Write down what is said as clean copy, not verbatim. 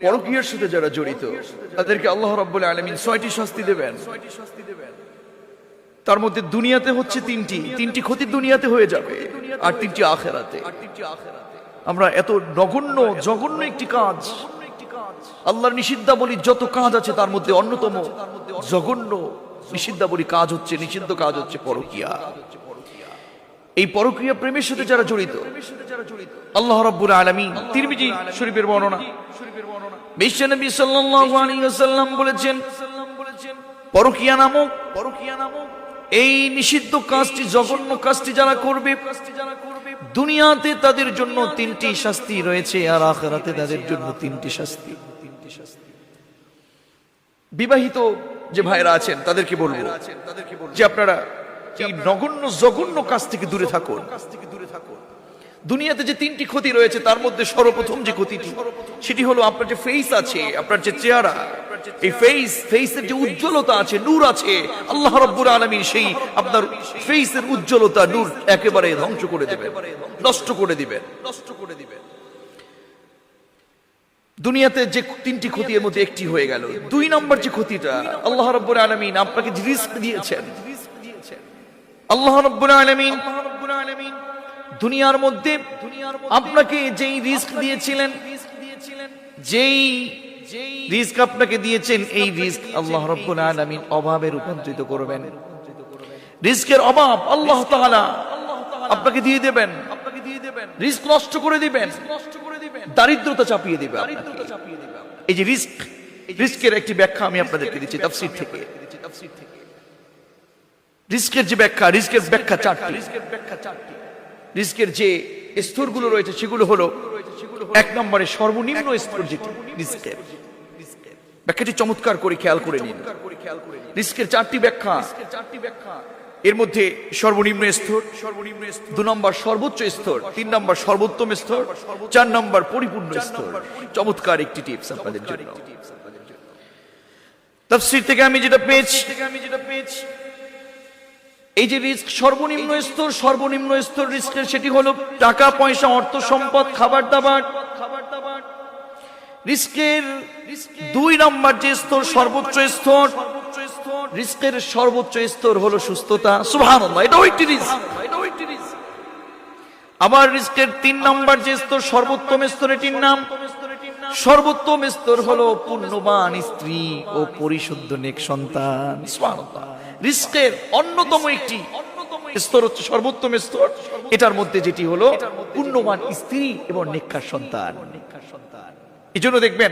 পরকীয়ার সাথে যারা জড়িত তাদেরকে আল্লাহ রাব্বুল আলামিন 6টি শাস্তি দেবেন। তার মধ্যে দুনিয়াতে হচ্ছে তিনটি ক্ষতি দুনিয়াতে হয়ে যাবে আর তিনটি আখিরাতে। আমরা এত জঘন্য একটি কাজ, আল্লাহর নিষিদ্ধাবলী যত কাজ আছে তার মধ্যে অন্যতম জঘন্য নিষিদ্ধ কাজ হচ্ছে পরকীয়া। এই পরকীয়া প্রেমের সাথে যারা জড়িত আল্লাহ রাব্বুল আলামিন তিরমিজি শরীফের বর্ণনা, বিশ্বনবী সাল্লাল্লাহু আলাইহি ওয়াসাল্লাম বলেছেন, পরকীয়া নামক এই নিষিদ্ধ কাজটি, জঘন্য কাজটি যারা করবে, দুনিয়াতে তাদের জন্য 3টি শাস্তি রয়েছে আর আখিরাতে তাদের জন্য 3টি শাস্তি। বিবাহিত যে ভাইরা আছেন তাদেরকে বলবো যে আপনারা এই জঘন্য কাজ থেকে দূরে থাকুন। দুনিয়াতে যে 3টি ক্ষতি রয়েছে তার মধ্যে সর্বপ্রথম যে ক্ষতিটি, সেটি হলো আপনার যে ফেস আছে, আপনার যে চেহারা, এই ফেসের যে উজ্জ্বলতা আছে, নূর আছে, আল্লাহ রাব্বুল আলামিন সেই আপনার ফেসের উজ্জ্বলতা, নূর একেবারে ধ্বংস করে দিবেন, নষ্ট করে দিবেন। দুনিয়াতে যে 3টি ক্ষতির মধ্যে একটি হয়ে গেল। 2 নম্বর যে ক্ষতিটা, আল্লাহ রাব্বুল আলামিন আপনাকে যে রিস্ক দিয়েছেন, আল্লাহ রাব্বুল আলামিন দুনিয়ার মধ্যে আপনাকে যেই রিস্ক দিয়েছিলেন, যেই রিস্ক আপনাকে দিয়েছেন, এই রিস্ক আল্লাহ রাব্বুল আলামিন অভাবে রূপান্তরিত করবেন। রিস্কের অভাব আল্লাহ তাআলা আপনাকে দিয়ে দেবেন, রিস্ক নষ্ট করে দিবেন, দারিদ্রতা চাপিয়ে দিবে আপনাকে। এই যে রিস্কের একটি ব্যাখ্যা আমি আপনাদেরকে দিচ্ছি তাফসীর থেকে। রিস্কের যে ব্যাখ্যা, রিস্কের ব্যাখ্যা 4টি। রিস্কের যে স্তরগুলো রয়েছে সেগুলো হলো, 1 নম্বরে সর্বনিম্ন স্তর যেটি রিস্কের, ব্যাখ্যাটি চমৎকার করে খেয়াল করে নিন। রিস্কের 4টি ব্যাখ্যা, এর মধ্যে সর্বনিম্ন স্তর, 2 নম্বর সর্বোচ্চ স্তর, 3 নম্বর সর্বোত্তম স্তর, 4 নম্বর পরিপূর্ণ স্তর। চমৎকার একটি টিপস আপনাদের জন্য। তাফসীর থেকে আমি যেটা পেয়েছি, এই যে রিস্ক সর্বনিম্ন স্তর রিস্কের, সেটি হলো টাকা পয়সা, অর্থ সম্পদ, খাবার দাবার। রিস্কের 2 নম্বর যে স্তর, সর্বোচ্চ স্তর, রিস্কের সর্বোচ্চ স্তর হলো সুস্থতা। সুবহানাল্লাহ, এটাও একটি রিস্ক। আবার রিস্কের 3 নম্বর যে স্তর, সর্বোত্তম স্তর, এটির নাম সর্বোত্তম স্তর হলো পূর্ণবান স্ত্রী ও পরিশুদ্ধ নেক সন্তান। সুবহানাল্লাহ, রিস্কের অন্যতম একটি স্তর হচ্ছে সর্বোত্তম স্তর, এটার মধ্যে যেটি হলো পূর্ণবান স্ত্রী এবং নেককার সন্তান। এই জন্য দেখবেন